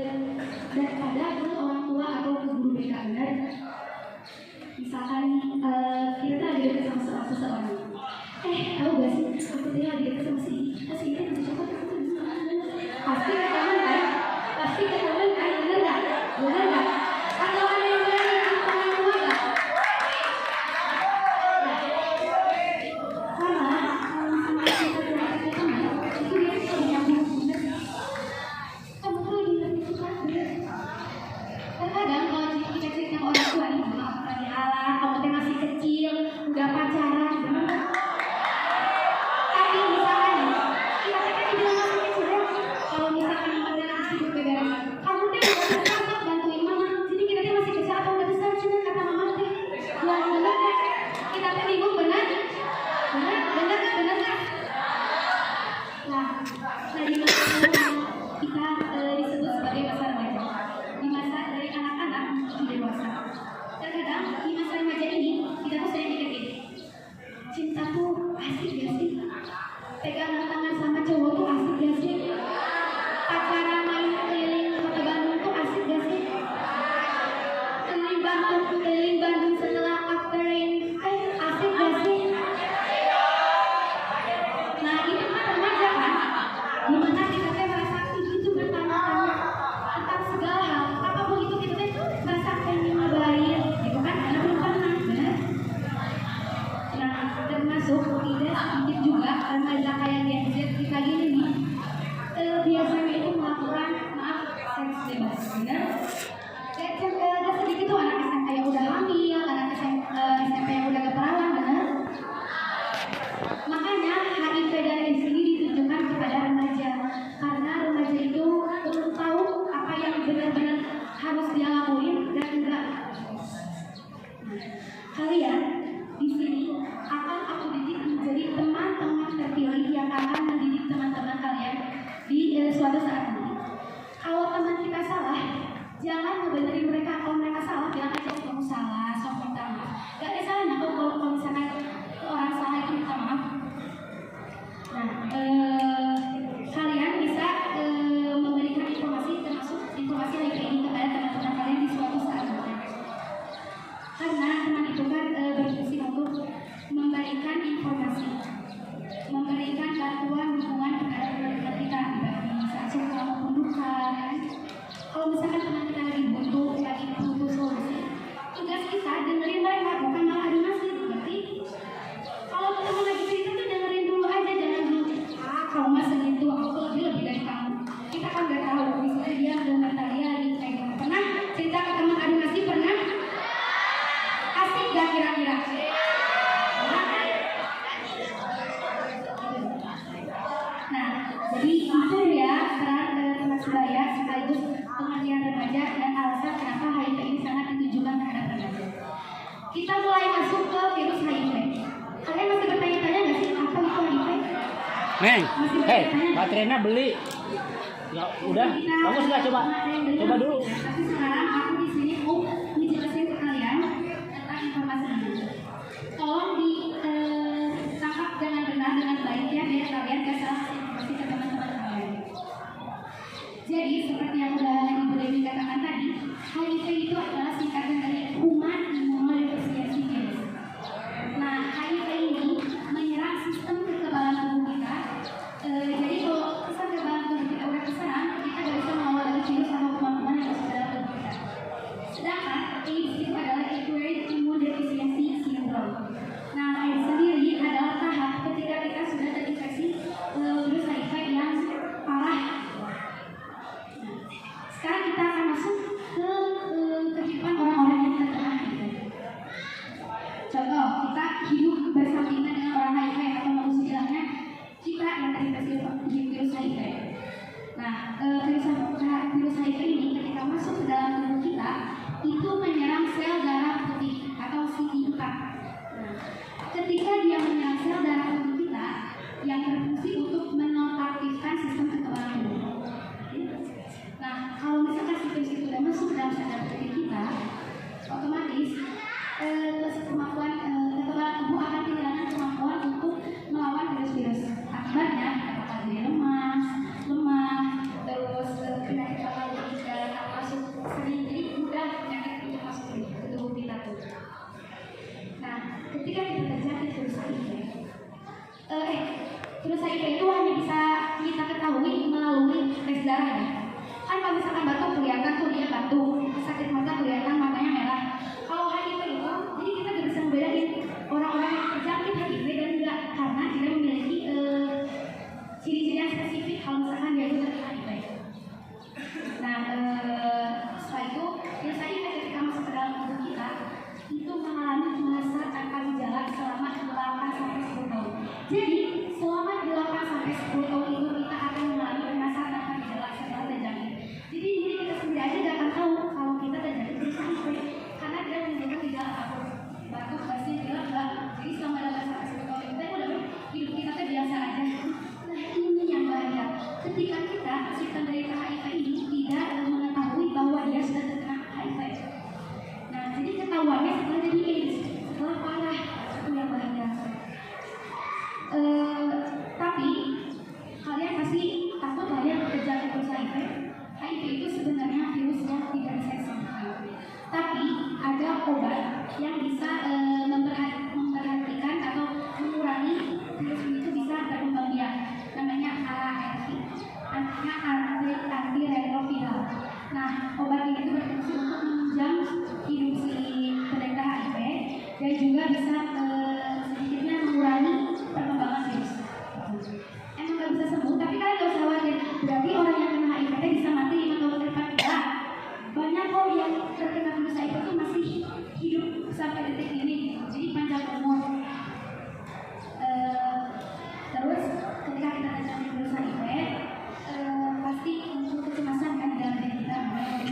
daripada ke orang tua atau ke guru BK. Benar? Misalkan kita lagi dekat sama seseorang, tahu gak sih aku tadi lagi dekat sama si ini nanti coba pasti ketahuan kan, bener gak? Atau ada yang berani ke orang tua gak? Karena kalau misalnya kita berani ke teman, itu dia bisa menyambung bener. Kamu tuh lagi ngerti suka bener. Terkadang kalau kita cerita ke orang tua nih, maaf tadi alah, kamu tuh masih kecil, udah pacaran, bener. Tapi misalkan kita kan dibilang masih kecil ya, kalau misalkan beneran sibuk beberan, kamu tuh udah besar kok bantuin mama. Jadi kita tuh masih kecil atau udah besar, cuma kata mama tuh, yang bener kan? Kita tuh bingung bener kan? Nah, di masa kita disebut sebagai masa remaja. Di masa dari anak-anak menuju dewasa. Terkadang di masa remaja ini kita tuh sering mikir, cinta tuh asik gak sih? Pegangan tangan sama cowok tuh asik gak sih? Pacaran main keliling kota Bandung tuh asik gak sih? Keliling Bandung setelah after rain, asik gak sih? Nah itu kan remaja kan? Dimana kita tuh merasa itu bertanya-tanya tentang segala hal. Apapun itu kita tuh merasa pengen nyobain, gitu kan? Karena belum pernah, benar? Nah termasuk tidak sedikit juga remaja kayak Gen Z kita gini nih, biasanya itu melakukan seks bebas, benar? Dan sedikit tuh anak SMP yang udah hamil, anak SMP yang udah keperawan, benar? Makanya HIV dan AIDS ini ditujukan kepada remaja, karena remaja itu belum tahu apa yang benar-benar harus dia lakuin dan enggak. Kalian di sini akan aku didik menjadi teman-teman terpilih yang akan mendidik teman-teman kalian di suatu saat nanti. Kalau teman kita salah, jangan ngebenerin mereka. Kalau mereka salah, bilang aja kamu salah, sok minta maaf. Gak ada salahnya kalau misalkan orang salah itu minta maaf. Nah, kalian bisa memberikan informasi, termasuk informasi HIV ini kepada teman-teman kalian di suatu saat nanti. Karena teman itu kan berfungsi untuk memberikan informasi, memberikan bantuan dukungan kepada teman-teman kita di saat suka maupun duka. Kalau misalkan teman kita lagi butuh solusi, tugas kita dengerin mereka, bukan malah adu nasib. Berarti kalau teman lagi cerita tuh dengerin dulu aja, jangan dulu kamu mah segitu, aku tuh lebih dari kamu. Kita kan nggak tahu, misalnya dia dengar Talia lagi kayak gitu. Pernah cerita ke teman adu nasib, pernah? Asik gak kira-kira? Nah, jadi itu ya peran teman sebaya sekaligus pengertian remaja dan alasan kenapa HIV ini sangat ditujukan terhadap remaja. Kita mulai masuk ke virus HIV. Kalian masih bertanya-tanya nggak sih apa itu HIV? Neng, baterainya beli. Ya udah, bagus nggak coba? Coba dulu. Tapi sekarang aku di sini mau menjelaskan ke kalian tentang informasi ini. Tolong ditangkap dengan benar dengan baik ya, biar kalian gak salah informasi ke teman-teman kalian. Jadi seperti yang udah Ibu Dewi katakan tadi, HIV itu adalah singkatan dari Human Immunodeficiency Virus. Nah, HIV ini menyerang sistem kekebalan tubuh kita. Jadi kalau sistem kekebalan tubuh kita udah keserang, kita gak bisa melawan lagi virus atau kuman-kuman yang masuk ke dalam tubuh kita. Sedangkan AIDS itu adalah Acquired Immunodeficiency Syndrome. Nah, AIDS sendiri adalah tahap ketika kita sudah terinfeksi virus HIV yang parah. Sekarang kita akan masuk ke kehidupan orang-orang yang Kan kalau misalkan batuk kelihatan tuh dia batuk, sakit mata kelihatan matanya merah. Kalau HIV itu, jadi kita tidak bisa membedain orang-orang yang terjangkit HIV dan enggak, karena tidak memiliki ciri-ciri yang spesifik kalau misalkan dia itu terkena HIV. Nah, setelah itu, biasanya ketika masuk ke dalam tubuh kita, itu mengalami masa tanpa gejala selama 8-10 tahun. Jadi, selama 8-10 tahun itu kita akan mengalami masa tanpa gejala setelah terjangkit. Jadi, diri kita sendiri aja tidak akan tahu kalau kita terjangkit virus HIV karena dia menunjukkan gejala apapun. Batuk, bersin, pilek, enggak. Jadi, selama 8-10 tahun kita udah hidup kita tuh biasa aja. Nah, ini yang bahaya. Ketika kita si penderita HIV ini tidak mengetahui bahwa dia sudah terkena HIV. Nah, jadi ketahuannya setelah jadi AIDS, setelah parah, itu yang bahaya. Tapi kalian pasti takut lah ya terjangkit virus HIV. HIV itu sebenarnya virus yang tidak bisa disembuhkan. Tapi ada obat yang bisa memperhatikan atau mengurangi virus itu bisa berkembang biak. Namanya ARV, antiretroviral. Nah, obat ini itu berfungsi untuk menunjang hidup si penderita HIV dan juga bisa